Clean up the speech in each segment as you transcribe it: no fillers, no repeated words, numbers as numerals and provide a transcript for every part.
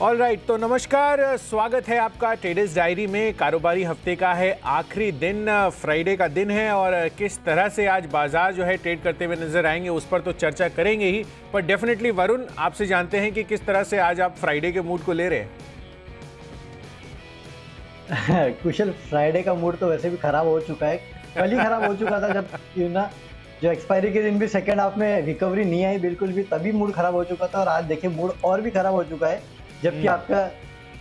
All right, तो नमस्कार, स्वागत है आपका ट्रेडर्स डायरी में। कारोबारी हफ्ते का है आखिरी दिन, फ्राइडे का दिन है और किस तरह से आज बाजार जो है ट्रेड करते हुए नजर आएंगे उस पर तो चर्चा करेंगे ही, पर डेफिनेटली वरुण आपसे जानते हैं कि किस तरह से आज आप फ्राइडे के मूड को ले रहे हैं। कुशल, फ्राइडे का मूड तो वैसे भी खराब हो चुका है, कल ही खराब हो चुका था जब जो एक्सपायरी के दिन भी सेकेंड हाफ में रिकवरी नहीं आई बिल्कुल भी, तभी मूड खराब हो चुका था। और आज देखिए मूड और भी खराब हो चुका है, जबकि आपका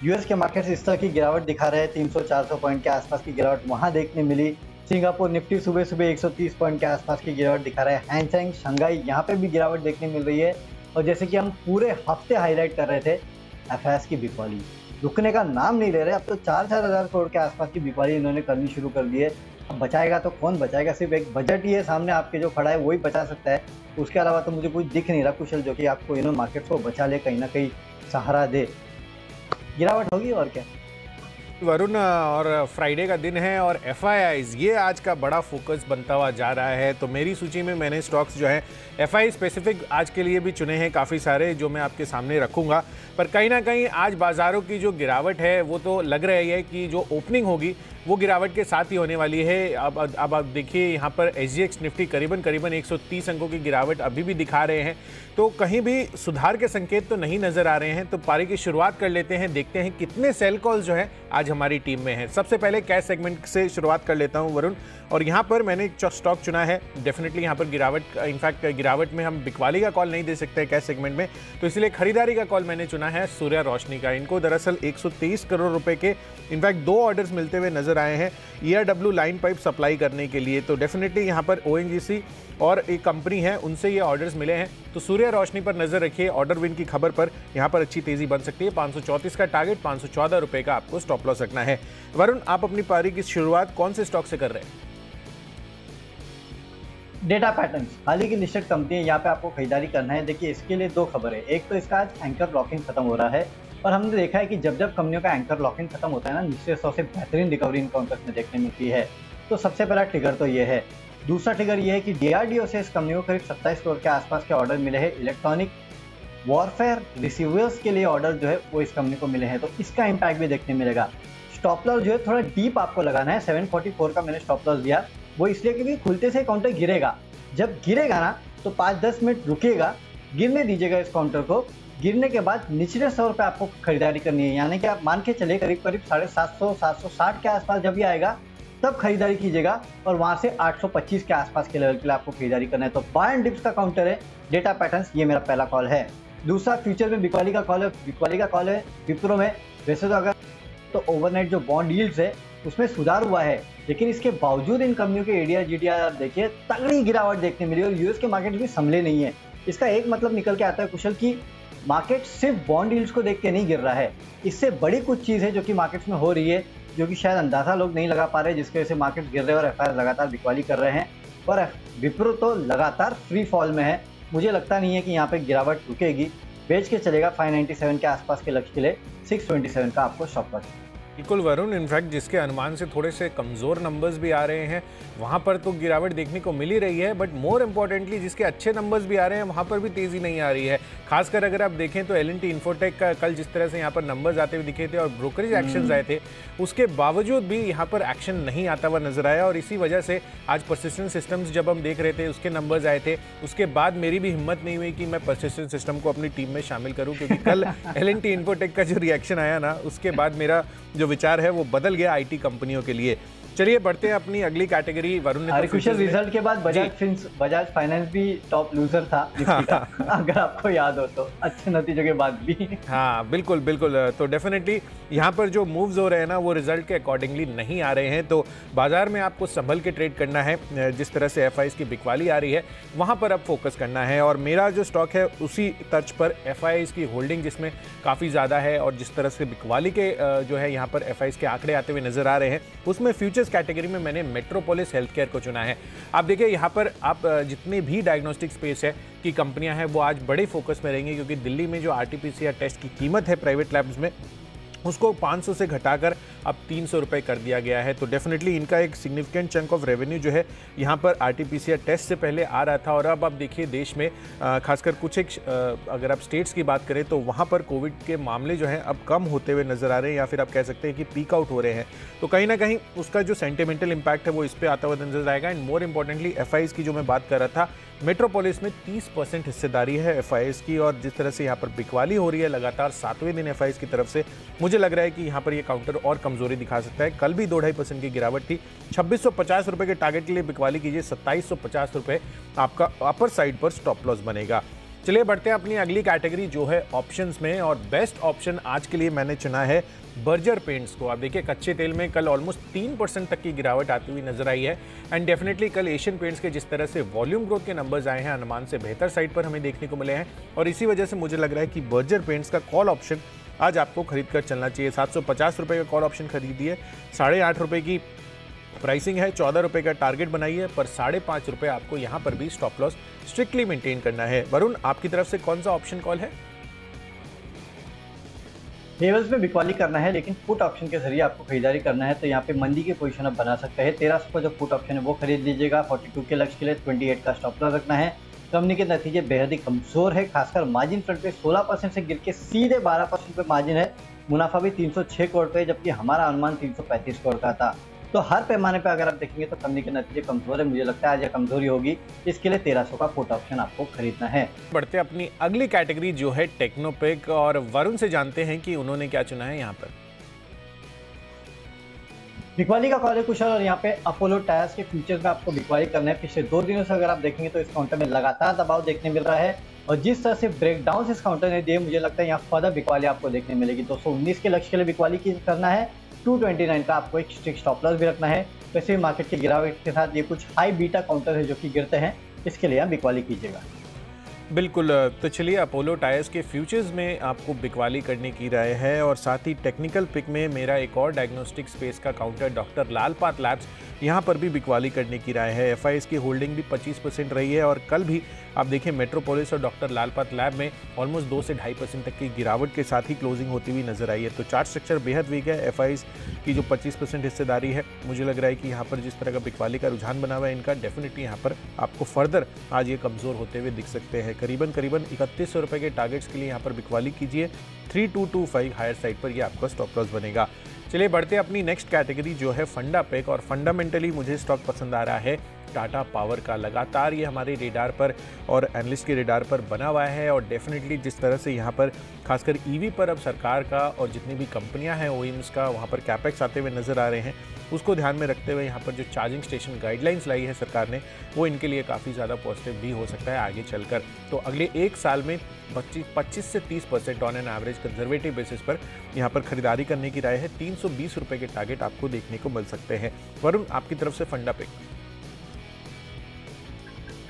यूएस के मार्केट्स इस तरह की गिरावट दिखा रहे हैं। 300-400 पॉइंट के आसपास की गिरावट वहां देखने मिली। सिंगापुर निफ्टी सुबह सुबह 130 पॉइंट के आसपास की गिरावट दिखा रहा है। हैंगसेंग शंघाई यहाँ पे भी गिरावट देखने मिल रही है। और जैसे कि हम पूरे हफ्ते हाईलाइट कर रहे थे, एफआईएस की बिकवाली रुकने का नाम नहीं ले रहे। अब तो 4-4 हज़ार करोड़ के आसपास की बिकवाली इन्होंने करनी शुरू कर दी है। अब बचाएगा तो कौन बचाएगा? सिर्फ एक बजट ही है सामने आपके जो खड़ा है वही बचा सकता है। उसके अलावा तो मुझे कुछ दिख नहीं रहा कुशल, जो कि आपको मार्केट को बचा ले, कहीं ना कहीं सहारा दे। गिरावट होगी और क्या। वरुण, और फ्राइडे का दिन है और एफआईआईज ये आज का बड़ा फोकस बनता हुआ जा रहा है। तो मेरी सूची में मैंने स्टॉक्स जो है एफआई स्पेसिफिक आज के लिए भी चुने हैं काफ़ी सारे, जो मैं आपके सामने रखूंगा। पर कहीं ना कहीं आज बाजारों की जो गिरावट है वो तो लग रही है कि जो ओपनिंग होगी वो गिरावट के साथ ही होने वाली है। अब आप देखिए यहाँ पर एसजीएक्स निफ्टी करीबन 130 अंकों की गिरावट अभी भी दिखा रहे हैं, तो कहीं भी सुधार के संकेत तो नहीं नजर आ रहे हैं। तो पारी की शुरुआत कर लेते हैं, देखते हैं कितने सेल कॉल जो है आज हमारी टीम में है। सबसे पहले कैश सेगमेंट से शुरुआत कर लेता हूं वरुण, और यहाँ पर मैंने स्टॉक चुना है। डेफिनेटली यहाँ पर गिरावट, इनफैक्ट गिरावट में हम बिकवाली का कॉल नहीं दे सकते कैश सेगमेंट में, तो इसलिए खरीदारी का कॉल मैंने चुना है सूर्या रोशनी का। इनको दरअसल 123 करोड़ रुपए के इनफैक्ट 2 ऑर्डर्स मिलते हुए नजर आए हैं ईआरडब्ल्यू लाइन पाइप सप्लाई करने के लिए। तो डेफिनेटली यहाँ पर ओएनजीसी और एक कंपनी है उनसे ये ऑर्डर्स मिले हैं, तो सूर्या रोशनी पर नजर रखिए। ऑर्डर विन की खबर पर यहाँ पर अच्छी तेजी बन सकती है। 534 का टारगेट, 514 रुपए का आपको स्टॉप लॉस रखना है। वरुण, आप अपनी पारी की शुरुआत कौन से स्टॉक से कर रहे हैं? डेटा पैटर्न्स हाल ही की लिस्टेड कंपनी है, यहाँ पे आपको खरीदारी करना है। देखिए इसके लिए 2 खबर है। एक तो इसका आज एंकर लॉकिंग खत्म हो रहा है, और हमने देखा है कि जब जब कंपनियों का एंकर लॉकिंग खत्म होता है ना, निचले 100 से बेहतरीन रिकवरी इन काउंटर्स में देखने मिलती है। तो सबसे पहला ट्रिगर तो ये है। दूसरा ट्रिगर ये है कि डीआरडीओ से इस कंपनी को करीब 27 करोड़ के आसपास के ऑर्डर मिले हैं। इलेक्ट्रॉनिक वॉरफेयर रिसीवर्स के लिए ऑर्डर जो है वो इस कंपनी को मिले हैं, तो इसका इम्पैक्ट भी देखने मिलेगा। स्टॉप लॉस जो है थोड़ा डीप आपको लगाना है। 744 का मैंने स्टॉप लॉस दिया, वो इसलिए क्योंकि खुलते से काउंटर गिरेगा। जब गिरेगा ना तो 5-10 मिनट रुकेगा, गिरने दीजिएगा इस काउंटर को। गिरने के बाद निचले 100 रुपये आपको खरीदारी करनी है, यानी कि आप मान के चले करीब 750, 760 के आसपास जब ये आएगा तब खरीदारी कीजिएगा, और वहां से 825 के आसपास के लेवल के लिए आपको खरीदारी करना है। तो बाय एंड डिप्स का काउंटर है डेटा पैटर्न्स, ये मेरा पहला कॉल है। दूसरा फ्यूचर में बिकवाली का कॉल है। बिकवाली का कॉल है विप्रो में। वैसे तो अगर तो ओवरनाइट जो बॉन्ड यील्ड्स है उसमें सुधार हुआ है, लेकिन इसके बावजूद इन कंपनियों के एडीआर जीडीआर देखिए तगड़ी गिरावट देखने मिली, और यूएस के मार्केट भी संभले नहीं है। इसका एक मतलब निकल के आता है कुशल की मार्केट सिर्फ बॉन्ड यील्ड्स को देख के नहीं गिर रहा है, इससे बड़ी कुछ चीज़ है जो कि मार्केट्स में हो रही है, जो कि शायद अंदाजा लोग नहीं लगा पा रहे, जिसकी वजह से मार्केट गिर रहे हैं और एफआईआर लगातार बिकवाली कर रहे हैं। और विप्रो तो लगातार फ्री फॉल में है, मुझे लगता नहीं है कि यहाँ पे गिरावट रुकेगी। बेच के चलेगा 597 के आसपास के लक्ष्य के लिए। 627 का आपको स्टॉप लॉस। बिल्कुल वरुण, इनफैक्ट जिसके अनुमान से थोड़े से कमज़ोर नंबर्स भी आ रहे हैं वहाँ पर तो गिरावट देखने को मिल ही रही है, बट मोर इम्पॉर्टेंटली जिसके अच्छे नंबर्स भी आ रहे हैं वहाँ पर भी तेज़ी नहीं आ रही है। खासकर अगर आप देखें तो एल&टी इन्फोटेक का कल जिस तरह से यहाँ पर नंबर्स आते हुए दिखे थे और ब्रोकरेज एक्शंस आए थे, उसके बावजूद भी यहाँ पर एक्शन नहीं आता हुआ नजर आया। और इसी वजह से आज परसिस्टेंट सिस्टम्स जब हम देख रहे थे उसके नंबर्स आए थे, उसके बाद मेरी भी हिम्मत नहीं हुई कि मैं परसिस्टेंट सिस्टम को अपनी टीम में शामिल करूँ, क्योंकि कल एल&टी इन्फोटेक का जो रिएक्शन आया ना, उसके बाद मेरा जो विचार है वो बदल गया आईटी कंपनियों के लिए। चलिए बढ़ते हैं अपनी अगली कैटेगरी। वरुण ने कुशल रिजल्ट के बाद बजाज फाइनेंस भी टॉप लूजर था का, अगर आपको याद हो तो, अच्छे नतीजों के बाद भी। हाँ बिल्कुल बिल्कुल। तो डेफिनेटली यहाँ पर जो मूव्स हो रहे हैं ना वो रिजल्ट के अकॉर्डिंगली नहीं आ रहे हैं, तो बाजार में आपको संभल के ट्रेड करना है। जिस तरह से एफआईआईज की बिकवाली आ रही है वहाँ पर अब फोकस करना है, और मेरा जो स्टॉक है उसी तर्ज पर एफआईआईज की होल्डिंग जिसमें काफ़ी ज़्यादा है, और जिस तरह से बिकवाली के जो है यहाँ पर एफआईआईज के आंकड़े आते हुए नजर आ रहे हैं, उसमें फ्यूचर्स कैटेगरी में मैंने मेट्रोपोलिस हेल्थ केयर को चुना है। आप देखिए यहाँ पर आप जितने भी डायग्नोस्टिक स्पेस है की कंपनियां हैं वो आज बड़े फोकस में रहेंगी, क्योंकि दिल्ली में जो आरटीपीसीआर टेस्ट की कीमत है प्राइवेट लैब्स में उसको 500 से घटाकर अब 300 रुपये कर दिया गया है। तो डेफिनेटली इनका एक सिग्निफिकेंट चंक ऑफ रेवेन्यू जो है यहाँ पर RT-PCR टेस्ट से पहले आ रहा था। और अब आप देखिए देश में खासकर कुछ एक अगर आप स्टेट्स की बात करें तो वहाँ पर कोविड के मामले जो हैं अब कम होते हुए नजर आ रहे हैं, या फिर आप कह सकते हैं कि पीक आउट हो रहे हैं। तो कहीं ना कहीं उसका जो सेंटिमेंटल इम्पैक्ट है वो इस पर आता हुआ नजर आएगा। एंड मोर इंपॉर्टेंटली FIs की जो मैं बात कर रहा था, मेट्रोपोलिस में 30% हिस्सेदारी है FIs की, और जिस तरह से यहाँ पर बिकवाली हो रही है लगातार 7वें दिन FIs की तरफ से, मुझे लग रहा है कि यहाँ पर ये काउंटर और कमजोरी दिखा सकता है। कल भी 2-2.5% की गिरावट थी। 2650 रुपये के टारगेट के लिए बिकवाली कीजिए, 2750 रुपये आपका अपर साइड पर स्टॉप लॉस बनेगा। चलिए बढ़ते हैं अपनी अगली कैटेगरी जो है ऑप्शंस में, और बेस्ट ऑप्शन आज के लिए मैंने चुना है बर्जर पेंट्स को। आप देखिए कच्चे तेल में कल ऑलमोस्ट 3% तक की गिरावट आती हुई नजर आई है। एंड डेफिनेटली कल एशियन पेंट्स के जिस तरह से वॉल्यूम ग्रोथ के नंबर्स आए हैं, अनुमान से बेहतर साइड पर हमें देखने को मिले हैं, और इसी वजह से मुझे लग रहा है कि बर्जर पेंट्स का कॉल ऑप्शन आज आपको खरीद कर चलना चाहिए। 750 रुपये का कॉल ऑप्शन खरीदिए, 8.5 रुपये की प्राइसिंग है, 14 रुपये का टारगेट बनाइए, पर 5.5 रुपये आपको यहाँ पर भी स्टॉप लॉस स्ट्रिक्टली मेंटेन करना है। वरुण, आपकी तरफ से कौन सा ऑप्शन कॉल है? हेवल्स में बिकवाली करना है, लेकिन पुट ऑप्शन के जरिए आपको खरीदारी करना है, तो यहाँ पे मंदी की पोजीशन आप बना सकते हैं। 1300 का जो पुट ऑप्शन है वो खरीद लीजिएगा। 42 के लक्ष्य के लिए 28 का स्टॉप लॉस रखना है। कंपनी के नतीजे बेहद ही कमजोर है, खासकर मार्जिन फ्रंट पे 16% से गिर के सीधे 12% पे मार्जिन है। मुनाफा भी 306 करोड़ पे, जबकि हमारा अनुमान 335 करोड़ का था। तो हर पैमाने पे अगर आप देखेंगे तो कंपनी के नतीजे कमजोर है। मुझे लगता है आज यह कमजोरी होगी, इसके लिए 1300 का पुट ऑप्शन आपको खरीदना है। बढ़ते अपनी अगली कैटेगरी जो है टेक्नोपेक, और वरुण से जानते हैं कि उन्होंने क्या चुना है यहाँ पर। बिकवाली का कॉल है कुशल, और यहाँ पे अपोलो टायर्स के फ्यूचर्स में आपको बिकवाली करना है। पिछले 2 दिनों से अगर आप देखेंगे तो इस काउंटर में लगातार दबाव देखने मिल रहा है, और जिस तरह से ब्रेकडाउन इस काउंटर ने दिए, मुझे लगता है यहाँ फर्दर बिकवाली आपको देखने मिलेगी। 219 के लक्ष्य के लिए बिकवाली करना है, 229 का आपको एक स्ट्रिक्ट स्टॉप लॉस भी रखना है। वैसे मार्केट की गिरावट के साथ ये कुछ हाई बीटा काउंटर है जो कि गिरते हैं, इसके लिए आप बिकवाली कीजिएगा। बिल्कुल, तो चलिए अपोलो टायर्स के फ्यूचर्स में आपको बिकवाली करने की राय है। और साथ ही टेक्निकल पिक में मेरा एक और डायग्नोस्टिक स्पेस का काउंटर डॉक्टर लाल पाथ लैब्स, यहाँ पर भी बिकवाली करने की राय है। FIs की होल्डिंग भी 25% रही है, और कल भी आप देखें मेट्रोपोलिस और डॉक्टर लाल पाथ लैब में ऑलमोस्ट 2 से 2.5% तक की गिरावट के साथ ही क्लोजिंग होती हुई नजर आई है। तो चार्ट स्ट्रक्चर बेहद वीक है। FIs की जो 25% हिस्सेदारी है, मुझे लग रहा है कि यहाँ पर जिस तरह का बिकवाली का रुझान बना हुआ है इनका, डेफिनेटली यहाँ पर आपको फर्दर आज ये कमजोर होते हुए दिख सकते हैं। करीबन 3100 रुपये के टारगेट्स के लिए यहाँ पर बिकवाली कीजिए। 3225 हायर साइड पर ये आपका स्टॉप लॉस बनेगा। चलिए बढ़ते अपनी नेक्स्ट कैटेगरी जो है फंडा पैक, और फंडामेंटली मुझे स्टॉक पसंद आ रहा है टाटा पावर का। लगातार ये हमारे रेडार पर और एनालिस्ट के रेडार पर बना हुआ है, और डेफिनेटली जिस तरह से यहाँ पर खासकर EV पर अब सरकार का और जितनी भी कंपनियां हैं OEMs का वहाँ पर कैपेक्स आते हुए नजर आ रहे हैं, उसको ध्यान में रखते हुए यहाँ पर जो चार्जिंग स्टेशन गाइडलाइंस लाई है सरकार ने, वो इनके लिए काफ़ी ज़्यादा पॉजिटिव भी हो सकता है आगे चलकर। तो अगले 1 साल में 25 से 30% on an average conservative basis पर यहाँ पर खरीदारी करने की राय है। 320 रुपये के टारगेट आपको देखने को मिल सकते हैं। वरुण, आपकी तरफ से फंडा पिक।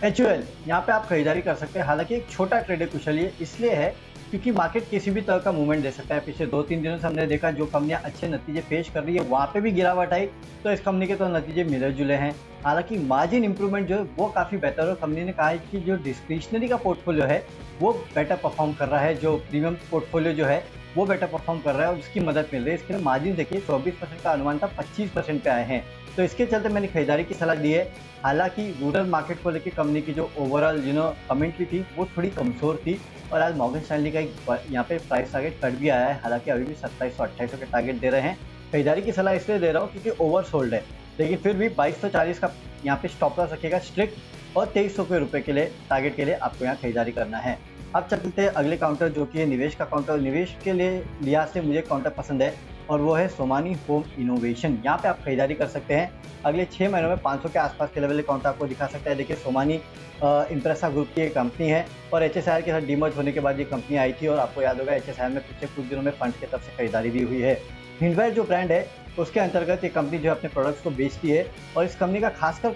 HUL यहाँ पे आप खरीदारी कर सकते हैं। हालांकि एक छोटा ट्रेड है कुशल, ये इसलिए है क्योंकि मार्केट किसी भी तरह का मूवमेंट दे सकता है। पिछले 2-3 दिनों से हमने देखा जो कंपनियां अच्छे नतीजे पेश कर रही है वहाँ पे भी गिरावट आई, तो इस कंपनी के तो नतीजे मिले जुले हैं। हालांकि मार्जिन इंप्रूवमेंट जो है वो काफ़ी बेहतर है। कंपनी ने कहा है कि जो डिस्क्रिशनरी का पोर्टफोलियो है वो बेटर परफॉर्म कर रहा है, जो प्रीमियम पोर्टफोलियो जो है वो बेटर परफॉर्म कर रहा है, और उसकी मदद मिल रही है। इसके लिए मार्जिन देखिए 24% का अनुमान था, 25% पे आए हैं, तो इसके चलते मैंने खरीदारी की सलाह दी है। हालांकि रूरल मार्केट को लेकर कंपनी की जो ओवरऑल कमेंट्री थी वो थोड़ी कमजोर थी, और आज मॉर्गन स्टैनली का एक यहाँ पे प्राइस टारगेट कट भी आया है। हालांकि अभी भी 2700-2800 के टारगेट दे रहे हैं। खरीदारी की सलाह इसलिए दे रहा हूँ क्योंकि ओवर सोल्ड है, लेकिन फिर भी 2240 का यहाँ पे स्टॉप लॉस रखिएगा स्ट्रिक्ट, और 2300 रुपये के लिए टारगेट के लिए आपको यहाँ खरीदारी करना है। अब चलते हैं अगले काउंटर जो कि है निवेश का काउंटर। निवेश के लिए लिहाज से मुझे काउंटर पसंद है, और वो है सोमानी होम इनोवेशन। यहाँ पे आप खरीदारी कर सकते हैं। अगले 6 महीनों में 500 के आसपास के लेवल काउंटर आपको दिखा सकता है। देखिए सोमानी इंप्रेसा ग्रुप की एक कंपनी है, और HSIL के साथ डीमर्ज होने के बाद ये कंपनी आई थी, और आपको याद होगा HSIL में पिछले कुछ दिनों में फंड की तरफ से खरीदारी भी हुई है। हिंडवेयर जो ब्रांड है उसके अंतर्गत ये कंपनी जो है अपने प्रोडक्ट्स को बेचती है, और इस कंपनी का खासकर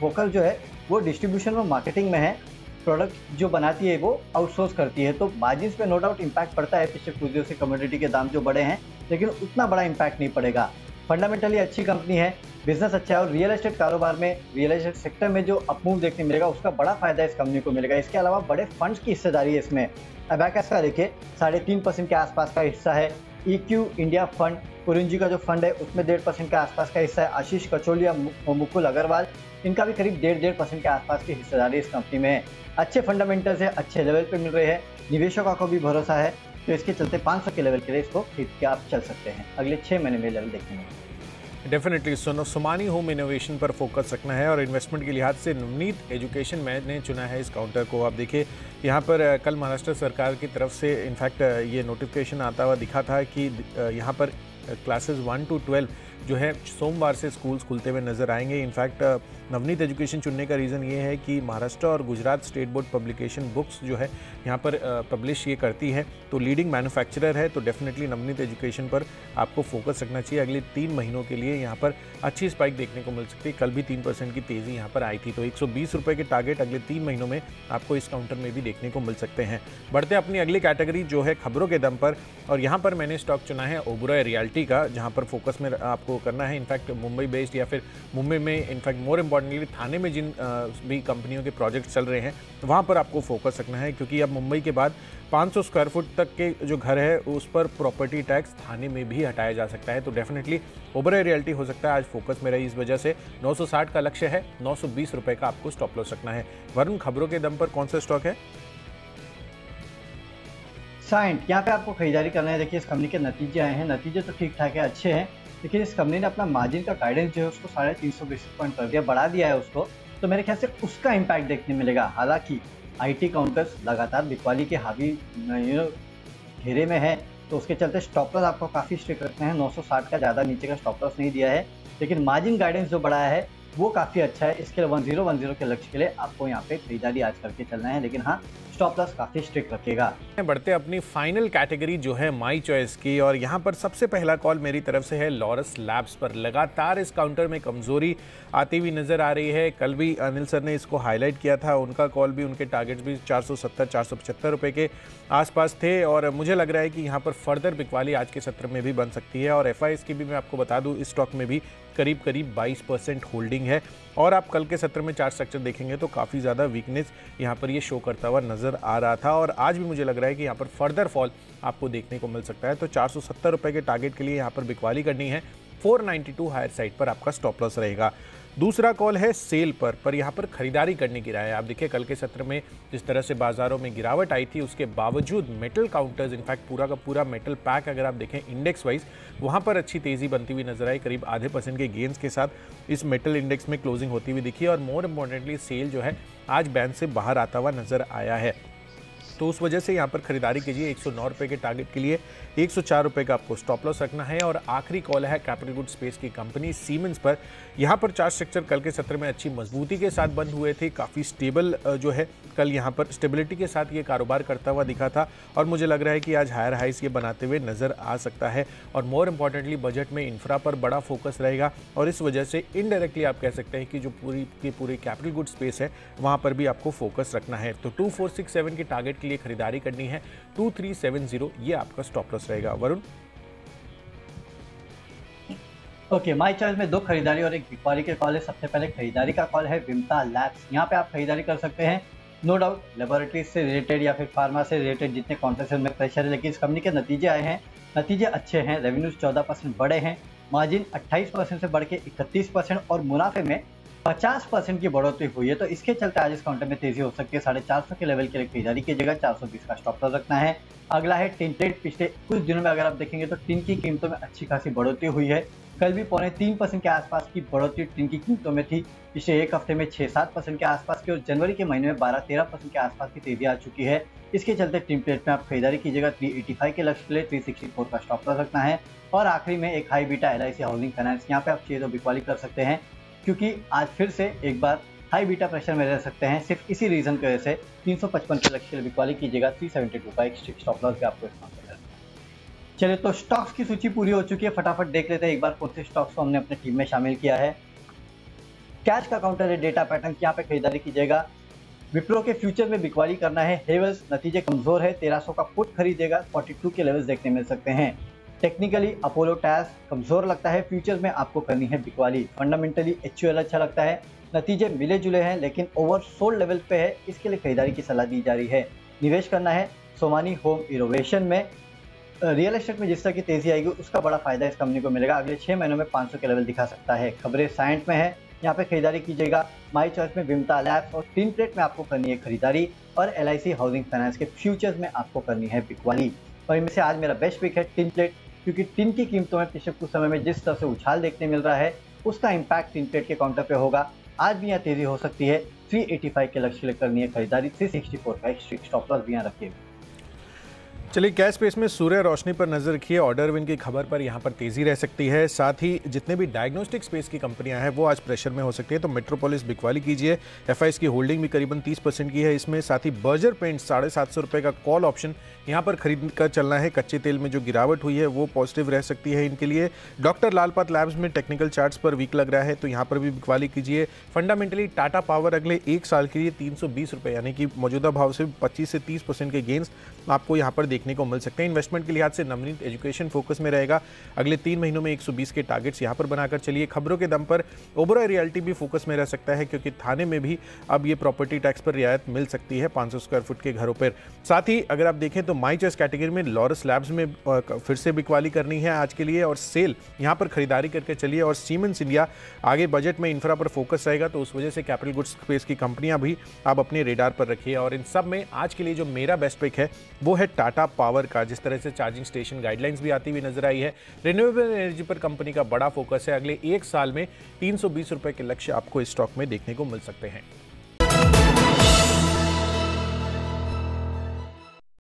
फोकस जो है वो डिस्ट्रीब्यूशन और मार्केटिंग में है। प्रोडक्ट जो बनाती है वो आउटसोर्स करती है, तो मार्जिन्स पे नो डाउट इम्पैक्ट पड़ता है। पिछले कुछ दिनों से कमोडिटी के दाम जो बढ़े हैं, लेकिन उतना बड़ा इम्पैक्ट नहीं पड़ेगा। फंडामेंटली अच्छी कंपनी है, बिजनेस अच्छा है, और रियल एस्टेट कारोबार में, रियल एस्टेट सेक्टर में जो अपमूव देखने मिलेगा उसका बड़ा फायदा इस कंपनी को मिलेगा। इसके अलावा बड़े फंड्स की हिस्सेदारी है इसमें। अबैकस का देखिए 3.5% के आसपास का हिस्सा है, EQ इंडिया फंड, कुरुंजी का जो फंड है उसमें 1.5% के आसपास का हिस्सा है। आशीष कचोलिया, मुकुल अग्रवाल, इनका भी करीब 1.5% के आसपास की हिस्सेदारी इस कंपनी में है। अच्छे फंडामेंटल्स है, अच्छे लेवल पे मिल रहे हैं, निवेशकों को भी भरोसा है, तो इसके चलते 500 के लेवल के लिए इसको खरीद के आप चल सकते हैं। अगले 6 महीने में लेवल देखने में डेफिनेटली सोमानी होम इनोवेशन पर फोकस रखना है और इन्वेस्टमेंट के लिहाज से नवनीत एजुकेशन मैंने चुना है इस काउंटर को। आप देखिए यहाँ पर कल महाराष्ट्र सरकार की तरफ से इनफैक्ट ये नोटिफिकेशन आता हुआ दिखा था कि यहाँ पर क्लासेस 1 to 12 जो है सोमवार से स्कूल्स खुलते हुए नजर आएंगे। इनफैक्ट नवनीत एजुकेशन चुनने का रीज़न ये है कि महाराष्ट्र और Gujarat state board publication books जो है यहाँ पर पब्लिश ये करती है, तो लीडिंग मैन्युफैक्चरर है, तो डेफिनेटली नवनीत एजुकेशन पर आपको फोकस रखना चाहिए। अगले 3 महीनों के लिए यहाँ पर अच्छी स्पाइक देखने को मिल सकती है। कल भी 3% की तेज़ी यहाँ पर आई थी, तो 120 रुपये के टारगेट अगले 3 महीनों में आपको इस काउंटर में भी देखने को मिल सकते हैं। बढ़ते अपनी अगली कैटेगरी जो है खबरों के दम पर, और यहाँ पर मैंने स्टॉक चुना है ओबेरॉय रियल्टी का, जहाँ पर फोकस में आपको करना है। इनफैक्ट मुंबई बेस्ड या फिर मुंबई में इनफैक्ट मोर इम्पॉर्टेंटली थाने में जिन भी कंपनियों के प्रोजेक्ट चल रहे हैं वहाँ पर आपको फोकस रखना है, क्योंकि अब मुंबई के बाद 500 स्क्वायर फुट तक के जो घर है उस पर प्रॉपर्टी टैक्स थाने में भी हटाया जा सकता है। तो डेफिनेटली ओबेरॉय रियल्टी हो सकता है आज फोकस में रही, इस वजह से 960 का लक्ष्य है, 920 रुपये का आपको स्टॉप लॉस रखना है। वरुण, खबरों के दम पर कौन सा स्टॉक है? साइंट, यहाँ पे आपको खरीदारी करना है। देखिए इस कंपनी के नतीजे आए हैं, नतीजे तो ठीक ठाक है, अच्छे हैं, लेकिन इस कंपनी ने अपना मार्जिन का गाइडेंस जो है उसको 350 बेसिस पॉइंट कर दिया, बढ़ा दिया है उसको, तो मेरे ख्याल से उसका इम्पैक्ट देखने मिलेगा। हालांकि IT काउंटर्स लगातार बिकवाली के हावी घेरे में है, तो उसके चलते स्टॉप लॉस आपको काफ़ी स्ट्रिक्ट रखते हैं। 960 का ज़्यादा नीचे का स्टॉप लॉस नहीं दिया है, लेकिन मार्जिन गाइडेंस जो बढ़ाया है वो काफ़ी अच्छा है। इसके लिए 1010 के लक्ष्य के लिए आपको यहाँ पे खरीदारी आज करके चलना है, लेकिन हाँ स्टॉप लॉस काफ़ी स्ट्रिक्ट रखेगा। बढ़ते अपनी फाइनल कैटेगरी जो है माई चॉइस की, और यहाँ पर सबसे पहला कॉल मेरी तरफ से है लॉरस लैब्स पर। लगातार इस काउंटर में कमजोरी आती हुई नजर आ रही है। कल भी अनिल सर ने इसको हाईलाइट किया था, उनका कॉल भी, उनके टारगेट्स भी 470-475 रुपये के आसपास थे, और मुझे लग रहा है कि यहाँ पर फर्दर बिकवाली आज के सत्र में भी बन सकती है। और FIs की भी मैं आपको बता दूँ, इस स्टॉक में भी करीब 22% होल्डिंग है, और आप कल के सत्र में चार्ट स्ट्रक्चर देखेंगे तो काफ़ी ज़्यादा वीकनेस यहाँ पर ये शो करता हुआ नज़र आ रहा था, और आज भी मुझे लग रहा है कि यहाँ पर फर्दर फॉल आपको देखने को मिल सकता है। तो 470 रुपये के टारगेट के लिए यहाँ पर बिकवाली करनी है। 492 हायर साइड पर आपका स्टॉप लॉस रहेगा। दूसरा कॉल है सेल पर यहाँ पर खरीदारी करने की राय है। आप देखिए कल के सत्र में जिस तरह से बाजारों में गिरावट आई थी, उसके बावजूद मेटल काउंटर्स, इनफैक्ट पूरा का पूरा मेटल पैक अगर आप देखें इंडेक्स वाइज, वहाँ पर अच्छी तेज़ी बनती हुई नजर आई। करीब आधे % के गेंस के साथ इस मेटल इंडेक्स में क्लोजिंग होती हुई दिखी, और मोर इम्पॉर्टेंटली सेल जो है आज बैंड से बाहर आता हुआ नजर आया है। तो उस वजह से यहाँ पर खरीदारी कीजिए। 109 रुपये के टारगेट के लिए 104 रुपये का आपको स्टॉप लॉस रखना है। और आखिरी कॉल है कैपिटल गुड स्पेस की कंपनी सीमेंस पर। यहाँ पर चार्ट स्ट्रक्चर कल के सत्र में अच्छी मजबूती के साथ बंद हुए थे, काफ़ी स्टेबल जो है कल यहाँ पर स्टेबिलिटी के साथ ये कारोबार करता हुआ दिखा था, और मुझे लग रहा है कि आज हायर हाइस ये बनाते हुए नजर आ सकता है। और मोर इम्पॉर्टेंटली बजट में इंफ्रा पर बड़ा फोकस रहेगा, और इस वजह से इनडायरेक्टली आप कह सकते हैं कि जो पूरी कैपिटल गुड स्पेस है वहाँ पर भी आपको फोकस रखना है। तो 2467 के टारगेट के लिए खरीदारी करनी है। 2370 ये आपका स्टॉप लॉस रहेगा। वरुण, ओके, माई चॉइस में 2 खरीदारी और एक बिकवाली के कॉल है। सबसे पहले खरीदारी का कॉल है विमता लैब्स। यहाँ पे आप खरीदारी कर सकते हैं। नो डाउट लेबोरेटरी से रिलेटेड या फिर फार्मा से रिलेटेड जितने कॉन्ट्रैक्ट में प्रेशर है, लेकिन इस कंपनी के नतीजे आए हैं, नतीजे अच्छे हैं। रेवेन्यूज 14% बढ़े हैं, मार्जिन 28% से बढ़ के 31%, और मुनाफे में 50% की बढ़ोतरी हुई है। तो इसके चलते आज इस काउंटर में तेजी हो सकती है। 450 के लेवल के लिए खरीदारी कीजिएगा। 420 का स्टॉप लॉस रखना है। अगला है टिंटेड। पिछले कुछ दिनों में अगर आप देखेंगे तो टिन की कीमतों में अच्छी खासी बढ़ोतरी हुई है। कल भी 3.25% के आसपास की बढ़ोतरी टिन की कीमतों में थी। पिछले एक हफ्ते में 6-7% के आसपास की, और जनवरी के महीने में 12-13% के आसपास की तेजी आ चुकी है। इसके चलते टिंटेड में आप खरीदारी कीजिएगा। 385 के लक्ष्य के लिए 364 का स्टॉप लॉस रखना है। और आखिरी में एक high beta LIC housing finance. यहाँ पे आप चाहिए तो बिकवाली कर सकते हैं, क्योंकि आज फिर से एक बार हाई बीटा प्रेशर में रह सकते हैं। सिर्फ इसी रीजन की वजह से 355 के लक्ष्य के लिए बिकवाली कीजिएगा। 372 का एक स्टॉप लॉस भी आपको इस्तेमाल करना है। चलिए, तो स्टॉक्स की सूची पूरी हो चुकी है। फटाफट देख लेते हैं एक बार कौन से स्टॉक्स को हमने अपने टीम में शामिल किया है। कैश का काउंटर है डेटा पैटर्न, यहाँ पे खरीदारी कीजिएगा। विप्रो के फ्यूचर में बिकवाली करना है। हेवल्स नतीजे कमजोर है, 1300 का पुट खरीदेगा। 42 के लेवल्स देखने मिल सकते हैं। टेक्निकली अपोलो टायर्स कमजोर लगता है, फ्यूचर में आपको करनी है बिकवाली। फंडामेंटली HUL अच्छा लगता है, नतीजे मिले जुले हैं लेकिन ओवर सोल्ड लेवल पे है, इसके लिए खरीदारी की सलाह दी जा रही है। निवेश करना है सोमानी होम इनोवेशन में। रियल एस्टेट में जिस तरह की तेजी आएगी उसका बड़ा फायदा इस कंपनी को मिलेगा। अगले 6 महीनों में 500 के लेवल दिखा सकता है। खबरें साइंट में है, यहाँ पे खरीदारी कीजिएगा। माई चॉइस में विमता लैब्स और टिन प्लेट में आपको करनी है खरीदारी, और LIC हाउसिंग फाइनेंस के फ्यूचर्स में आपको करनी है पिक वाली। और इनमें से आज मेरा बेस्ट पिक है टिन प्लेट, क्योंकि टिन की कीमतों में पिछले कुछ समय में जिस तरह से उछाल देखने मिल रहा है उसका इम्पैक्ट टिन प्लेट के काउंटर पे होगा। आज भी यहाँ तेजी हो सकती है। 385 के लक्ष्य लेकर करनी है खरीदारी। 364 का एक स्टॉप लॉस भी यहाँ रखिए। चलिए कैश स्पेस में सूर्य रोशनी पर नजर रखिए। ऑर्डर विन की खबर पर यहाँ पर तेजी रह सकती है। साथ ही जितने भी डायग्नोस्टिक स्पेस की कंपनियां हैं वो आज प्रेशर में हो सकती है, तो मेट्रोपोलिस बिकवाली कीजिए। FIs की होल्डिंग भी करीबन 30% की है इसमें। साथ ही बर्जर पेंट 750 रुपये का कॉल ऑप्शन यहाँ पर खरीद कर चलना है। कच्चे तेल में जो गिरावट हुई है वो पॉजिटिव रह सकती है इनके लिए। डॉक्टर लाल पाथ लैब्स में टेक्निकल चार्ट्स पर वीक लग रहा है, तो यहाँ पर भी बिकवाली कीजिए। फंडामेंटली टाटा पावर अगले 1 साल के लिए 320 रुपये यानी कि मौजूदा भाव से 25 से 30% के गेंस आपको यहाँ पर देखने को मिल सकते हैं। इन्वेस्टमेंट के लिहाज से नवनीत एजुकेशन फोकस में रहेगा। अगले 3 महीनों में 120 के टारगेट्स यहाँ पर बनाकर चलिए। खबरों के दम पर ओबेरॉय रियल्टी भी फोकस में रह सकता है, क्योंकि थाने में भी अब ये प्रॉपर्टी टैक्स पर रियायत मिल सकती है 500 स्क्वायर फुट के घरों पर। साथ ही अगर आप देखें तो माई चॉइस कैटेगरी में लॉरस लैब्स में फिर से बिकवाली करनी है आज के लिए, और सेल यहाँ पर खरीदारी करके चलिए। और सीमेंस इंडिया आगे बजट में इंफ्रा पर फोकस रहेगा, तो उस वजह से कैपिटल गुड्स स्पेस की कंपनियां भी आप अपने रेडार पर रखिए। और इन सब में आज के लिए जो मेरा बेस्ट पिक है वो है टाटा पावर का। जिस तरह से चार्जिंग स्टेशन गाइडलाइंस भी आती हुई नजर आई है, रिन्यूएबल एनर्जी पर कंपनी का बड़ा फोकस है। अगले 1 साल में 320 रुपए के लक्ष्य आपको इस स्टॉक में देखने को मिल सकते हैं।